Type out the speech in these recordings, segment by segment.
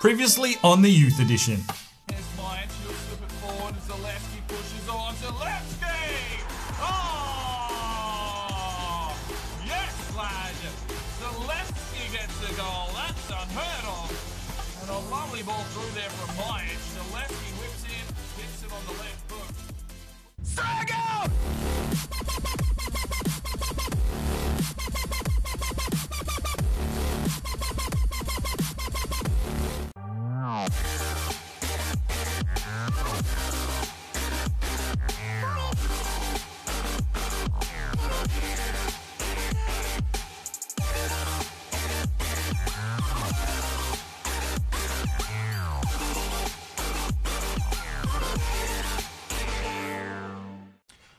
Previously on the Youth Edition. Here's Mike, she'll slip it forward as Zaleski pushes on. Zaleski! Oh! Yes, lad! Zaleski gets the goal. That's unheard of. And a lovely ball through there from Mike. Zaleski whips in, hits it on the left foot. Frag out!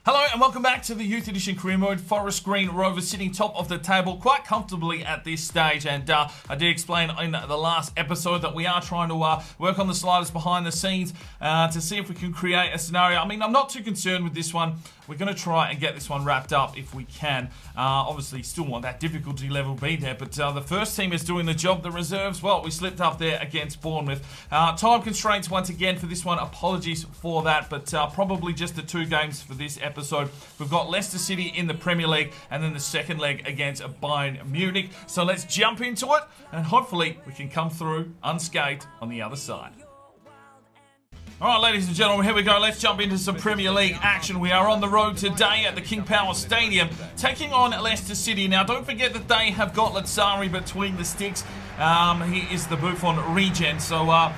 Hello and welcome back to the Youth Edition Career Mode. Forest Green Rovers sitting top of the table quite comfortably at this stage, and I did explain in the last episode that we are trying to work on the sliders behind the scenes to see if we can create a scenario. I mean, I'm not too concerned with this one. We're going to try and get this one wrapped up if we can. Obviously, still want that difficulty level be there, but the first team is doing the job. The reserves, well, we slipped up there against Bournemouth. Time constraints once again for this one. Apologies for that, but probably just the 2 games for this episode. We've got Leicester City in the Premier League and then the second leg against Bayern Munich. So let's jump into it and hopefully we can come through unscathed on the other side. Alright, ladies and gentlemen, here we go. Let's jump into some Premier League action. We are on the road today at the King Power Stadium, taking on Leicester City. Now, don't forget that they have got Lazzari between the sticks. He is the Buffon regen, so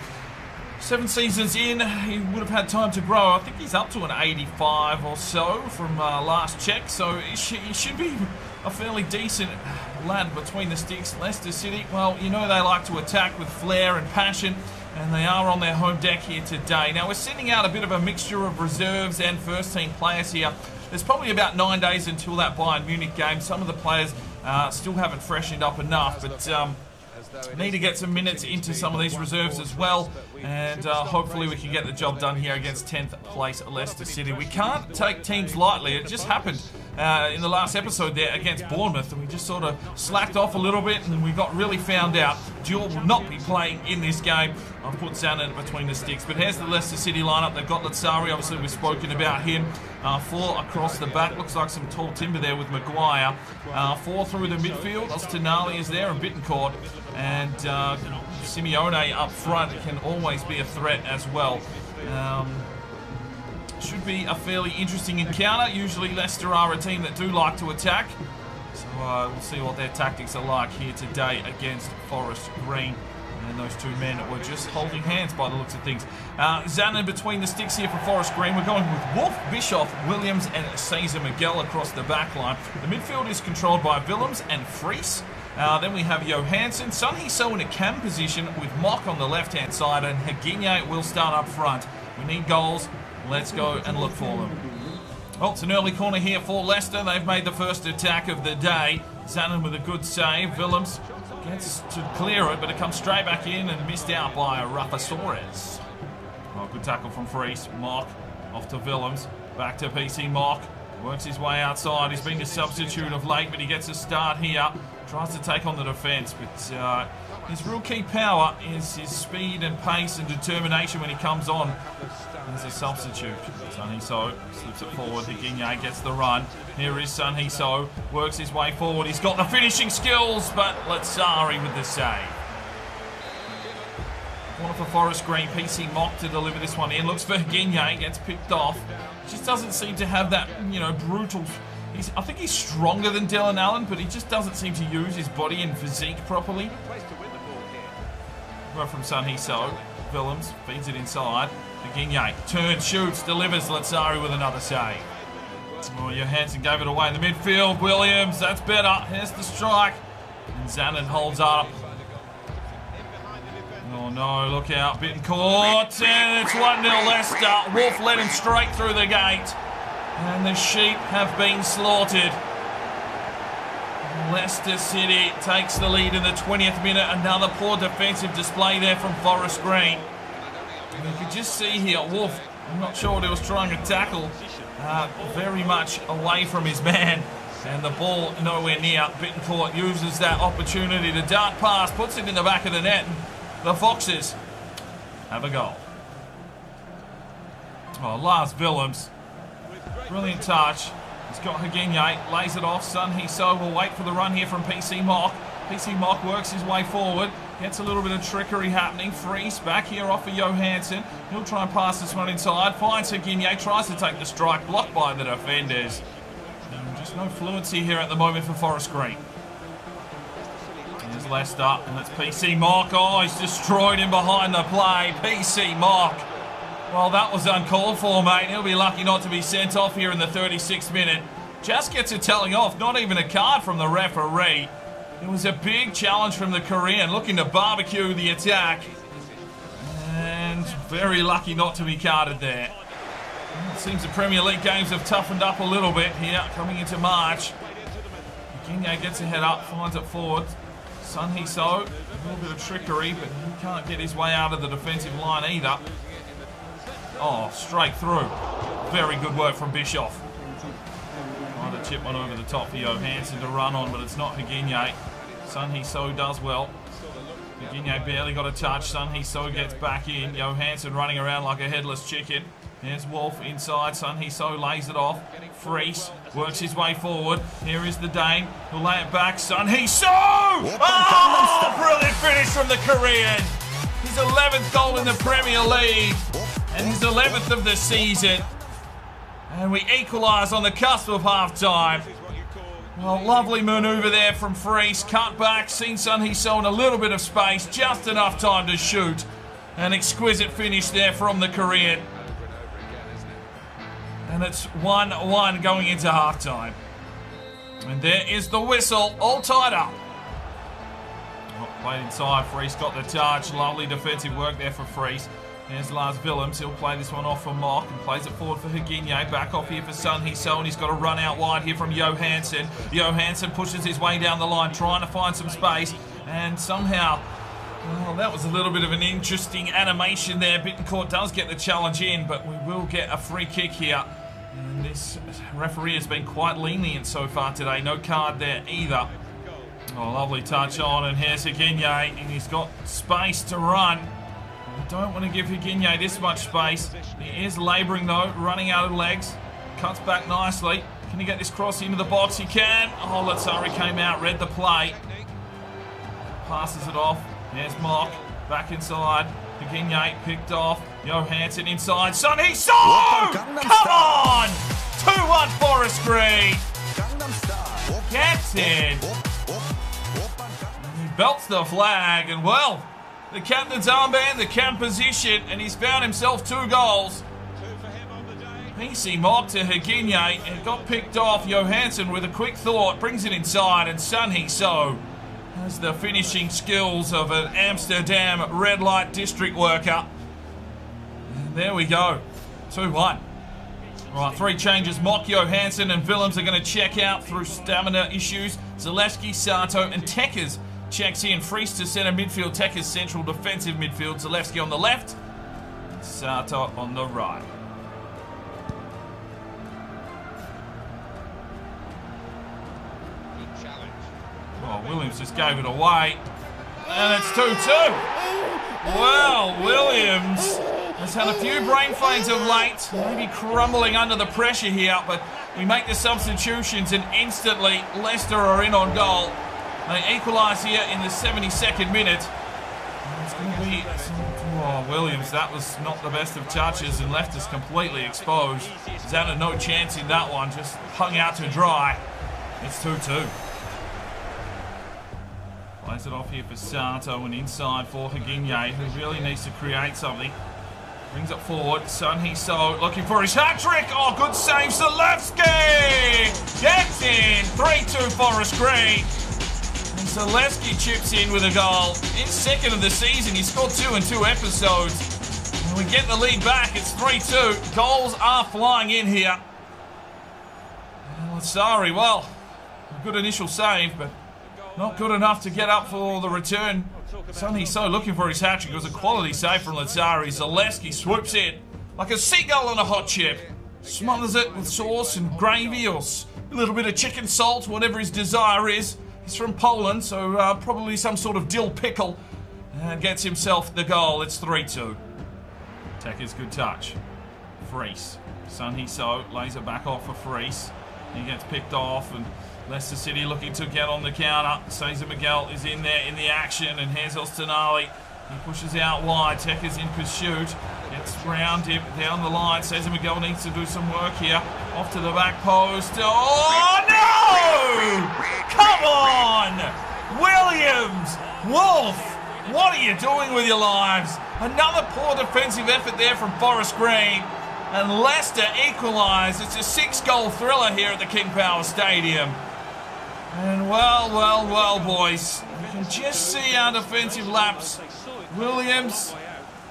7 seasons in, he would have had time to grow. I think he's up to an 85 or so from last check, so he should be a fairly decent lad between the sticks. Leicester City, well, you know they like to attack with flair and passion, and they are on their home deck here today. Now, we're sending out a bit of a mixture of reserves and first-team players here. There's probably about 9 days until that Bayern Munich game. Some of the players still haven't freshened up enough, but need to get some minutes into some of these reserves as well, and hopefully we can get the job done here against 10th place Leicester City. We can't take teams lightly. It just happened in the last episode there against Bournemouth, and we just sort of slacked off a little bit, and we got really found out. Duel will not be playing in this game. I've put Zanin between the sticks, but here's the Leicester City lineup. They've got Lazzari, obviously we've spoken about him. 4 across the back, looks like some tall timber there with Maguire. 4 through the midfield, Tonali is there and Bittencourt, and Simeone up front can always be a threat as well. Should be a fairly interesting encounter. Usually Leicester are a team that do like to attack, so we'll see what their tactics are like here today against Forest Green. And those 2 men were just holding hands by the looks of things. Zanin between the sticks here for Forest Green. We're going with Wolf, Bischoff, Williams and Cesar Miguel across the back line. The midfield is controlled by Willems and Fries. Then we have Johansson, Son Heung-so in a cam position with Mock on the left-hand side, and Higuinha will start up front. We need goals. Let's go and look for them. Well, it's an early corner here for Leicester. They've made the first attack of the day. Zanin with a good save. Willems gets to clear it, but it comes straight back in and missed out by Rafa Suarez. Oh, good tackle from Fries. Mock off to Willems. Back to PC Mock. Works his way outside. He's been a substitute of late, but he gets a start here. Tries to take on the defence, but his real key power is his speed and pace and determination when he comes on as a substitute. Son Heung-so slips it forward. Higuinha gets the run. Here is Son Heung-so. Works his way forward. He's got the finishing skills, but Lazzari with the save. Corner for Forest Green. PC Mock to deliver this one in. Looks for Higuinha. He gets picked off. Just doesn't seem to have that, you know, brutal... I think he's stronger than Dylan Allen, but he just doesn't seem to use his body and physique properly. Right from Son Heung-so. Willems feeds it inside. Higuinha turns, shoots, delivers. Lazzari with another save. Oh, Johansson gave it away in the midfield. Williams, that's better. Here's the strike. And Zanin holds up. Oh no, look out. Bittencourt. And it's 1-0 Leicester. Wolf led him straight through the gate. And the sheep have been slaughtered. Leicester City takes the lead in the 20th minute. Another poor defensive display there from Forest Green. You could just see here, Wolf, I'm not sure what he was trying to tackle. Very much away from his man. And the ball nowhere near. Bittencourt uses that opportunity to dart past, puts it in the back of the net. the Foxes have a goal. Oh, Lars Willems. Brilliant touch. He's got Higinye, lays it off. Sun Hee-so will wait for the run here from PC Mock. PC Mock works his way forward. Gets a little bit of trickery happening. Freeze back here off for Johansson. He'll try and pass this one inside. Finds Higinye, tries to take the strike. Blocked by the defenders. Just no fluency here at the moment for Forest Green. Here's Leicester, and it's PC Mock. Oh, he's destroyed him behind the play. PC Mock. Well, that was uncalled for, mate. He'll be lucky not to be sent off here in the 36th minute. Just gets a telling off, not even a card from the referee. It was a big challenge from the Korean, looking to barbecue the attack. And very lucky not to be carded there. It seems the Premier League games have toughened up a little bit here, coming into March. Higinye gets a head up, finds it forward. Sun Hee-so, a little bit of trickery, but he can't get his way out of the defensive line either. Oh, straight through. Very good work from Bischoff. Trying to chip one over the top for Johansson to run on, but it's not Higinye. Sun Hee-so does well. Higinye barely got a touch. Sun Hee-so gets back in. Johansson running around like a headless chicken. There's Wolf inside. Sun Hee-so lays it off. Freese works his way forward. Here is the Dane. He'll lay it back. Sun Hee-so! Oh, brilliant finish from the Korean. His 11th goal in the Premier League. And his 11th of the season. And we equalise on the cusp of half-time. Well, lovely manoeuvre there from Freese. Cut back, seen Sun Hee-so in a little bit of space. Just enough time to shoot. An exquisite finish there from the Korean. And it's 1-1 going into half-time. And there is the whistle, all tied up. Oh, played inside, Freese got the touch. Lovely defensive work there for Freese. There's Lars Willems. He'll play this one off for Mock and plays it forward for Higinye. Back off here for Sun Hee-so, and he's got a run out wide here from Johansson. Johansson pushes his way down the line, trying to find some space. And somehow, well, that was a little bit of an interesting animation there. Bittencourt does get the challenge in, but we will get a free kick here. And this referee has been quite lenient so far today. No card there either. Oh, lovely touch on, and here's Higinye, and he's got space to run. I don't want to give Higinye this much space. He is labouring though, running out of legs. Cuts back nicely. Can he get this cross into the box? He can. Oh, Lazzari came out, read the play. Passes it off. There's Mock. Back inside. Higinye picked off. Johansson inside. Sun Hee-so! Come on! 2-1 Forest Green. Gets in. And he belts the flag, and well, the captain's armband, the camp position, and he's found himself 2 goals. PC Mock to Higinye, and it got picked off. Johansson with a quick thought, brings it inside, and Sun Hee-so has the finishing skills of an Amsterdam red light district worker. And there we go, 2-1. Right, 3 changes. Mock, Johansson, and Willems are going to check out through stamina issues. Zalewski, Sato, and Tekkers checks in. Freese to centre midfield, Tekkers central defensive midfield. Zalewski on the left, Sato on the right. Oh, Williams just gave it away. And it's 2-2. Well, Williams has had a few brain fades of late. Maybe crumbling under the pressure here, but we make the substitutions and instantly Leicester are in on goal. They equalise here in the 72nd minute. It's going to be... Oh, Williams, that was not the best of touches and left us completely exposed. Zana no chance in that one, just hung out to dry. It's 2-2. Plays it off here for Sato and inside for Higinye, who really needs to create something. Brings it forward. Sun Hee-so looking for his hat-trick. Oh, good save. Zalewski gets in. 3-2 Forest Green. And Zalewski chips in with a goal. His 2nd of the season. He scored 2 in 2 episodes. And we get the lead back. It's 3-2. Goals are flying in here. Sorry, well, a good initial save, but not good enough to get up for the return. Sun Hee-so looking for his hat-trick. It was a quality save from Lazzari. Zalewski swoops in like a seagull on a hot chip. Smothers it with sauce and gravy or a little bit of chicken salt, whatever his desire is. He's from Poland, so probably some sort of dill pickle. and gets himself the goal. It's 3-2. Tekker's good touch. Freese. Sun He-So lays it back off for Freese. He gets picked off, and Leicester City looking to get on the counter. Cesar Miguel is in there in the action, and here's Elstenali. He pushes out wide. Tekker's in pursuit. Gets round him down the line. Cesar Miguel needs to do some work here. Off to the back post. Oh, no! Come on! Williams! Wolf! What are you doing with your lives? Another poor defensive effort there from Forest Green. And Leicester equalise. It's a 6-goal thriller here at the King Power Stadium. And well, boys. You can just see our defensive lapse. Williams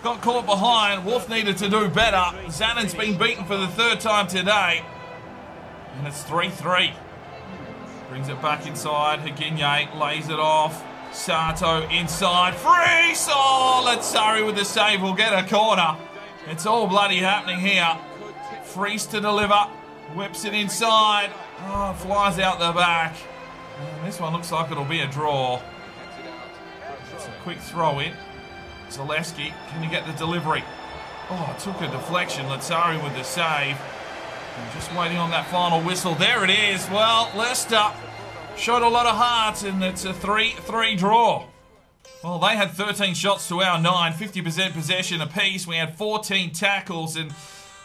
got caught behind. Wolf needed to do better. Zannon's been beaten for the 3rd time today. And it's 3-3. Brings it back inside. Higinye lays it off. Sato inside. Freeze! Oh, let's sorry with the save. We'll get a corner. It's all bloody happening here. Freeze to deliver. Whips it inside. Oh, flies out the back. And this one looks like it'll be a draw. It's a quick throw in. Zaleski, can you get the delivery? Oh, it took a deflection. Lazzari with the save. And just waiting on that final whistle. There it is. Well, Leicester showed a lot of heart, and it's a 3-3 draw. Well, they had 13 shots to our 9, 50% possession apiece. We had 14 tackles, and,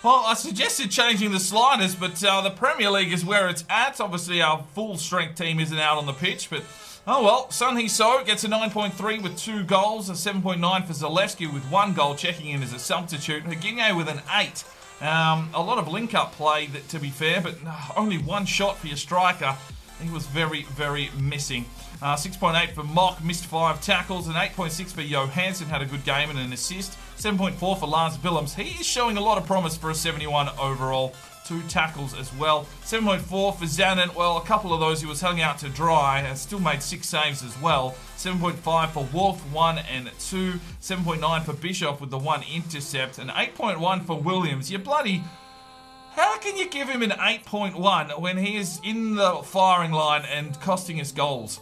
well, I suggested changing the sliders, but the Premier League is where it's at. Obviously, our full-strength team isn't out on the pitch, but, oh well. Sun He-So gets a 9.3 with 2 goals, a 7.9 for Zalewski with 1 goal, checking in as a substitute. Higinye with an 8. A lot of link-up play, to be fair, but only 1 shot for your striker. He was very, very missing. 6.8 for Mock, missed 5 tackles, and 8.6 for Johansson, had a good game and an assist. 7.4 for Lars Willems. He is showing a lot of promise for a 71 overall. 2 tackles as well. 7.4 for Zannon. Well, a couple of those he was hung out to dry and still made 6 saves as well. 7.5 for Wolf, 1 and 2. 7.9 for Bischoff with the 1 intercept. And 8.1 for Williams. You bloody... How can you give him an 8.1 when he is in the firing line and costing us goals?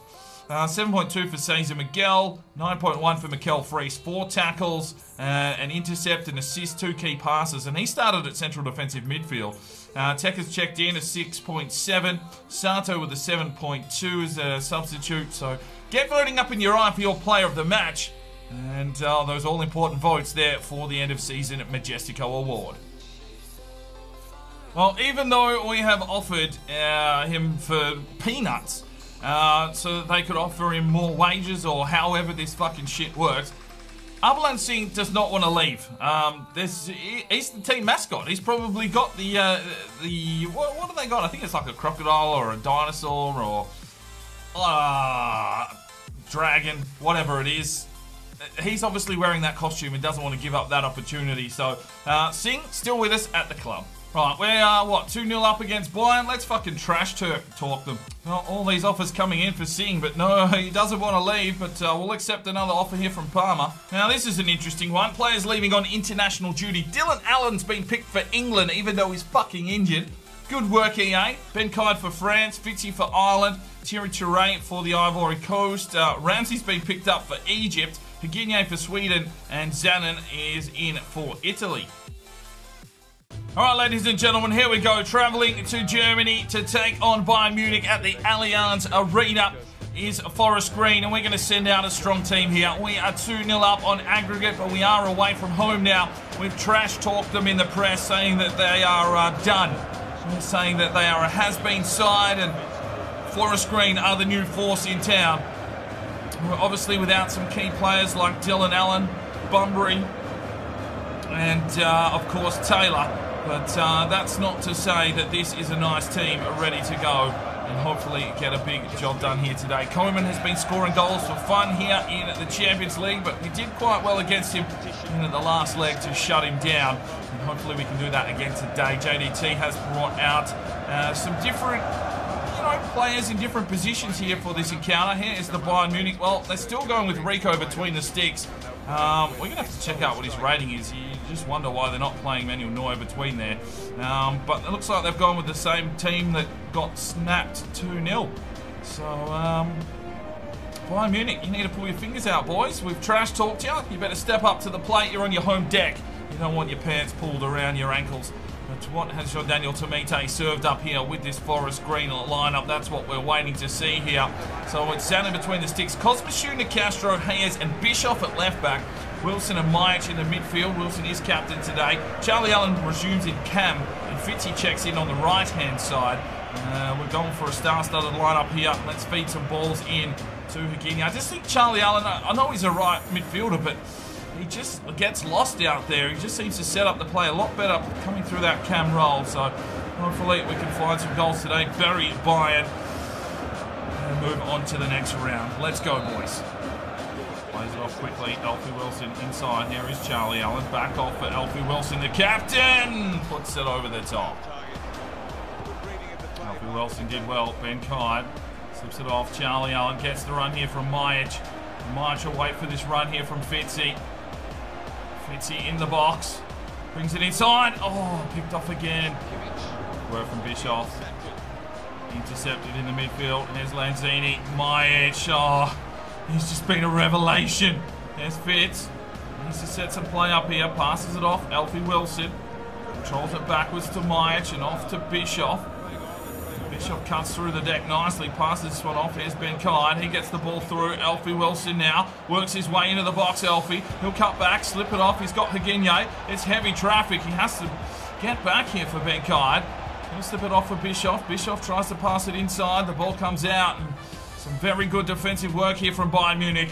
7.2 for Cesar Miguel, 9.1 for Mikel Freese, 4 tackles, an intercept, an assist, 2 key passes, and he started at central defensive midfield. Tekker's checked in a 6.7, Sato with a 7.2 as a substitute, so get voting up in your eye for your player of the match, and those all-important votes there for the end-of-season Majestico Award. Well, even though we have offered him for peanuts, so that they could offer him more wages or however this fucking shit works, Ablan Singh does not want to leave. He's the team mascot. He's probably got the what have they got? I think it's like a crocodile or a dinosaur or dragon, whatever it is. He's obviously wearing that costume and doesn't want to give up that opportunity. So, Singh, still with us at the club. Right, we are, what, 2-0 up against Bayern? Let's fucking trash talk them. Well, all these offers coming in for Singh, but no, he doesn't want to leave, but we'll accept another offer here from Palmer. Now, this is an interesting one. Players leaving on international duty. Dylan Allen's been picked for England, even though he's fucking injured. Good work, EA. Ben Kide for France, Fitzy for Ireland, Thierry Touré for the Ivory Coast. Ramsey's been picked up for Egypt, Higinye for Sweden, and Zannon is in for Italy. Alright, ladies and gentlemen, here we go. Travelling to Germany to take on Bayern Munich at the Allianz Arena is Forest Green, and we're going to send out a strong team here. We are 2-0 up on aggregate, but we are away from home now. We've trash-talked them in the press, saying that they are done. We're saying that they are a has-been side, and Forest Green are the new force in town. We're obviously without some key players like Dylan Allen, Bunbury, and of course Taylor. But that's not to say that this is a nice team ready to go and hopefully get a big job done here today. Koeman has been scoring goals for fun here in the Champions League, but we did quite well against him in the last leg to shut him down. And hopefully we can do that again today. JDT has brought out some different players in different positions here for this encounter. Here is the Bayern Munich. Well, they're still going with Rico between the sticks. We're going to have to check out what his rating is. You just wonder why they're not playing Manuel Neuer between there. But it looks like they've gone with the same team that got snapped 2-0. So, Bayern Munich, you need to pull your fingers out, boys. We've trash talked you. You better step up to the plate. You're on your home deck. You don't want your pants pulled around your ankles. But what has your Daniel Tomite served up here with this Forest Green lineup? That's what we're waiting to see here. So it's down in between the sticks. Cosmichu, Castro, Hayes and Bischoff at left back. Wilson and Majic in the midfield. Wilson is captain today. Charlie Allen resumes in cam. And Fitzy checks in on the right-hand side. We're going for a star-studded lineup here. Let's feed some balls in to Higuini. I just think Charlie Allen, I know he's a right midfielder, but he just gets lost out there. He just seems to set up the play a lot better coming through that cam roll. So hopefully we can find some goals today. Bury Bayern and move on to the next round. Let's go, boys. Plays it off quickly. Alfie Wilson inside. Here is Charlie Allen. Back off for Alfie Wilson. The captain puts it over the top. Alfie Wilson did well. Ben Kide slips it off. Charlie Allen gets the run here from Majic. Majic will wait for this run here from Fitzy. Fitzy in the box. Brings it inside. Oh, picked off again. Work from Bischoff. Intercepted in the midfield. Here's Lanzini. Majic. Oh, he's just been a revelation. There's Fitz. Needs to set some play up here. Passes it off. Alfie Wilson. Controls it backwards to Majic and off to Bischoff. Bischoff cuts through the deck nicely, passes this one off. Here's Ben Kine. He gets the ball through. Alfie Wilson now works his way into the box. Alfie, he'll cut back, slip it off. He's got Higuini. It's heavy traffic. He has to get back here for Ben Kine. He'll slip it off for Bischoff. Bischoff tries to pass it inside. The ball comes out. And some very good defensive work here from Bayern Munich.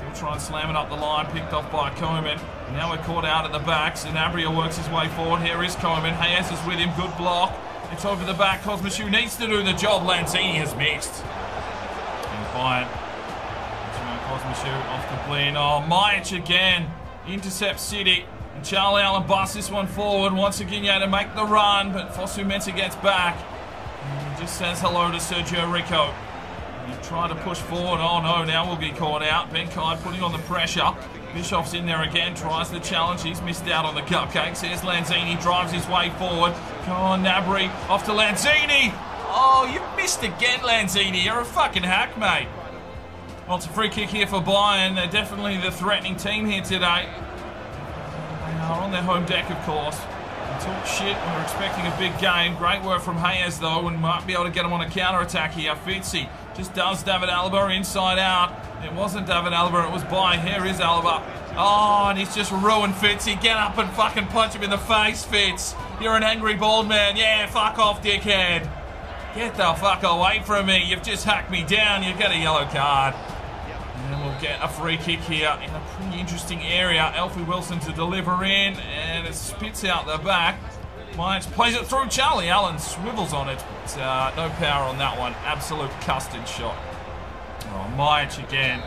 He'll try and slam it up the line, picked off by Koeman. Now we're caught out at the back. Sanabria works his way forward. Here is Koeman. Hayes is with him. Good block. It's over the back. Cosmichu needs to do the job. Lanzini has missed. And Bayern. Cosmichu off the bleed. Oh, Majic again. Intercepts City. And Charlie Allen busts this one forward. Wants Higuini to make the run, but Fosu Mensah gets back. And he just says hello to Sergio Rico. He tried to push forward. Oh no, now we'll be caught out. Ben Kide putting on the pressure. Bischoff's in there again, tries the challenge. He's missed out on the cupcakes. Here's Lanzini, drives his way forward. Come on, Nabry, off to Lanzini. Oh, you missed again, Lanzini. You're a fucking hack, mate. Well, it's a free kick here for Bayern. They're definitely the threatening team here today. They are on their home deck, of course. They talk shit. We're expecting a big game. Great work from Hayes, though, and might be able to get him on a counter-attack here. Fitzy just does David Alaba inside out. It wasn't David Alaba, it was Bayern. Here is Alaba. Oh, and he's just ruined Fitzy. Get up and fucking punch him in the face, Fitz. You're an angry bald man. Yeah, fuck off, dickhead. Get the fuck away from me. You've just hacked me down. You get a yellow card. And we'll get a free kick here in a pretty interesting area. Alfie Wilson to deliver in, and it spits out the back. Majic plays it through. Charlie Allen swivels on it. But, no power on that one. Absolute custard shot. Oh, Majic again.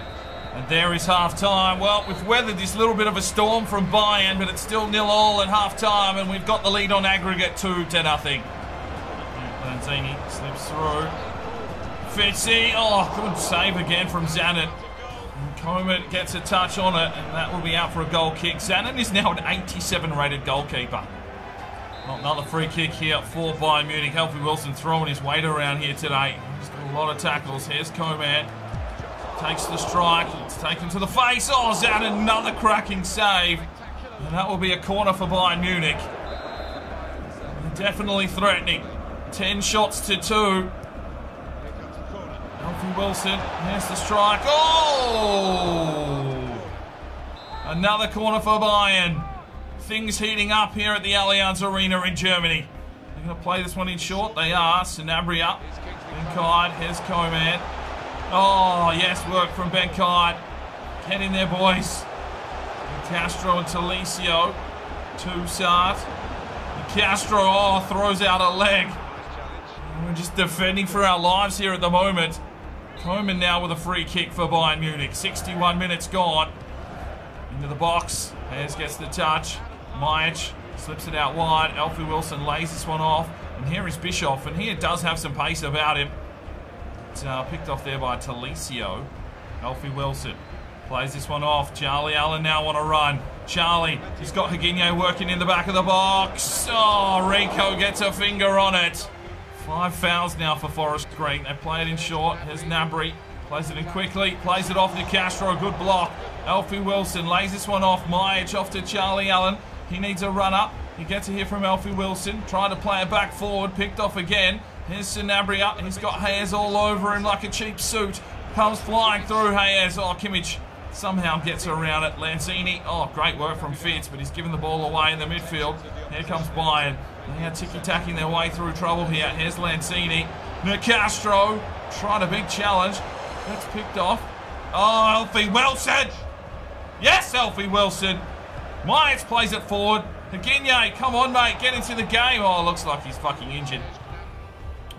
And there is half-time. Well, we've weathered this little bit of a storm from Bayern, but it's still 0-0 at half-time, and we've got the lead on aggregate 2-0. Lanzini slips through. Fitzy. Oh, good save again from Zanin. Koeman gets a touch on it, and that will be out for a goal kick. Zanin is now an 87 rated goalkeeper. Well, another free kick here for Bayern Munich. Alfie Wilson throwing his weight around here today. He's got a lot of tackles. Here's Koeman. Takes the strike. It's taken to the face. Oh, Zanin, another cracking save. And that will be a corner for Bayern Munich. They're definitely threatening. 10 shots to 2. Alfie Wilson, here's the strike. Oh! Another corner for Bayern. Things heating up here at the Allianz Arena in Germany. They're going to play this one in short. They are. Sanabria. Ben Kide. Here's Koeman. Oh, yes, work from Ben Kide. Get in there, boys. Castro and Talicio. Toussaint. Castro, oh, throws out a leg. We're just defending for our lives here at the moment. Koeman now with a free kick for Bayern Munich. 61 minutes gone. Into the box. Hayes gets the touch. Majic slips it out wide. Alfie Wilson lays this one off. And here is Bischoff. And he does have some pace about him. It's picked off there by Talicio. Alfie Wilson plays this one off. Charlie Allen now on a run. Charlie, he's got Higuini working in the back of the box. Oh, Rico gets a finger on it. 5 fouls now for Forest Green. They play it in short. Here's Nabry. Plays it in quickly. Plays it off to Castro. Good block. Alfie Wilson lays this one off. Myich off to Charlie Allen. He needs a runner. He gets it here from Alfie Wilson. Trying to play it back forward. Picked off again. Here's Sanabria. He's got Hayes all over him like a cheap suit. Comes flying through Hayes. Oh, Kimmich somehow gets around it. Lanzini. Oh, great work from Fitz, but he's given the ball away in the midfield. Here comes Bayern. They are ticky-tacking their way through trouble here. Here's Lanzini. Nicastro trying a big challenge. That's picked off. Oh, Alfie Wilson. Yes, Alfie Wilson. Myers plays it forward. Higinye, come on, mate. Get into the game. Oh, looks like he's fucking injured.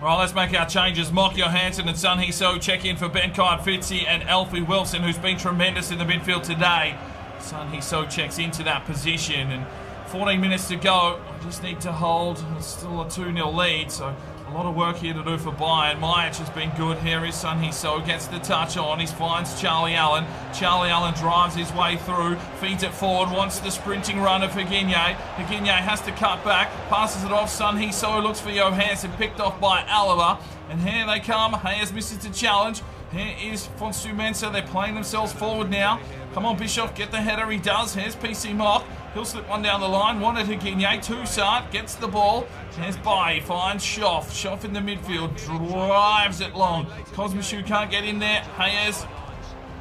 Right, let's make our changes. Mock Johansson and Sun Hee-so check in for Benkai Fitzy and Alfie Wilson, who's been tremendous in the midfield today. Sun Hee-so checks into that position, and 14 minutes to go. I just need to hold. It's still a 2-0 lead, so a lot of work here to do for Bayern. Myich has been good. Here is Sun Hee-so, gets the touch on. He finds Charlie Allen. Charlie Allen drives his way through, feeds it forward, wants the sprinting run of Higinye. Higinye has to cut back, passes it off. Sun Hee-so looks for Johansson, picked off by Alaba. And here they come. Hayes misses the challenge. Here is Fonsu Mensah. They're playing themselves forward now. Come on, Bischoff, get the header. He does. Here's PC Mock. He'll slip one down the line. Wanted Higinye. Toussaint gets the ball. There's Bai. Finds Schoff. Schoff in the midfield. Drives it long. Kosmishu can't get in there. Hayes.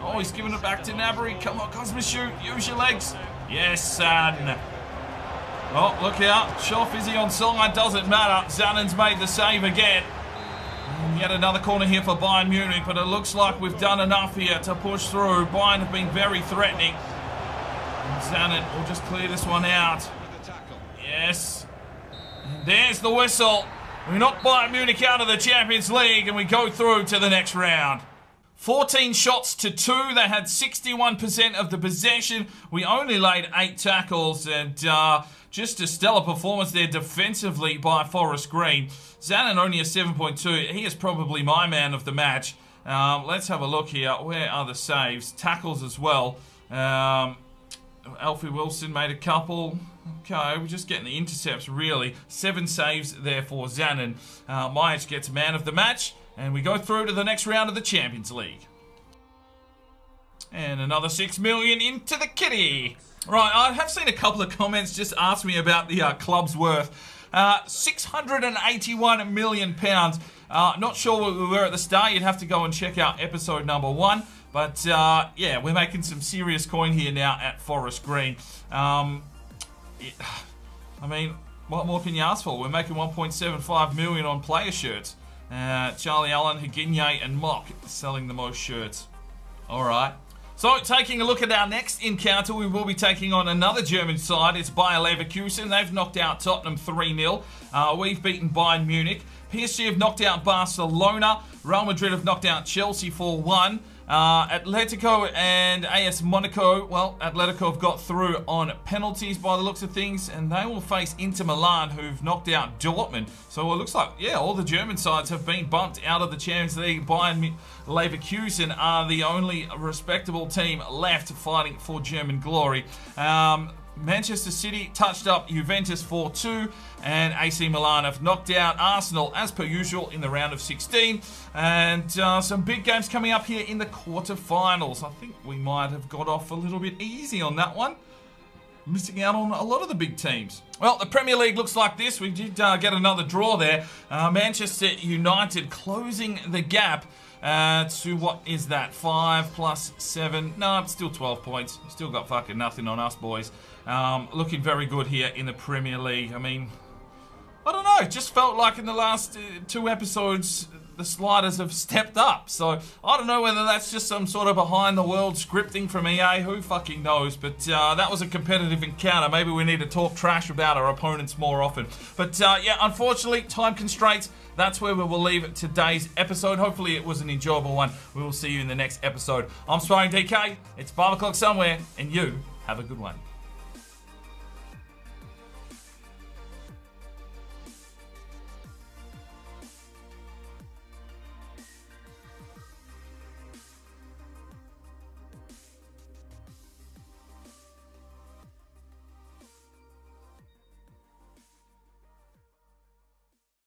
Oh, he's giving it back to Nabry. Come on, Kosmishu. Use your legs. Yes, son. Oh, look out. Schoff, is he onside? Doesn't matter. Zannen's made the save again. And yet another corner here for Bayern Munich, but it looks like we've done enough here to push through. Bayern have been very threatening. And Zannen will just clear this one out. Yes. And there's the whistle. We knock Bayern Munich out of the Champions League and we go through to the next round. 14 shots to 2. They had 61% of the possession. We only laid 8 tackles, and just a stellar performance there defensively by Forest Green. Zannen only a 7.2. He is probably my man of the match. Let's have a look here. Where are the saves? Tackles as well. Alfie Wilson made a couple. Okay, we're just getting the intercepts, really. 7 saves there for Zannen. Myich gets man of the match. And we go through to the next round of the Champions League. And another 6 million into the kitty. Right, I have seen a couple of comments just ask me about the club's worth. £681 million. Not sure where we were at the start. You'd have to go and check out episode number 1. But yeah, we're making some serious coin here now at Forest Green. I mean, what more can you ask for? We're making 1.75 million on player shirts. Charlie Allen, Higinye and Mock selling the most shirts. Alright. So, taking a look at our next encounter, we will be taking on another German side. It's Bayer Leverkusen. They've knocked out Tottenham 3-0. We've beaten Bayern Munich. PSG have knocked out Barcelona. Real Madrid have knocked out Chelsea 4-1. Atletico and AS Monaco, well, Atletico have got through on penalties by the looks of things, and they will face Inter Milan, who've knocked out Dortmund. So it looks like, yeah, all the German sides have been bumped out of the Champions League. Bayern Leverkusen are the only respectable team left fighting for German glory. Manchester City touched up Juventus 4-2, and AC Milan have knocked out Arsenal as per usual in the round of 16. And some big games coming up here in the quarterfinals. I think we might have got off a little bit easy on that one. Missing out on a lot of the big teams. Well, the Premier League looks like this. We did get another draw there. Manchester United closing the gap to, what is that, 5 plus 7? No, it's still 12 points. Still got fucking nothing on us, boys. Looking very good here in the Premier League. I mean, I don't know. It just felt like in the last 2 episodes, the sliders have stepped up. So, I don't know whether that's just some sort of behind-the-world scripting from EA. Who fucking knows? But that was a competitive encounter. Maybe we need to talk trash about our opponents more often. But, yeah, unfortunately, time constraints. That's where we will leave today's episode. Hopefully it was an enjoyable one. We will see you in the next episode. I'm Sparring DK. It's 5 o'clock somewhere, and you have a good one.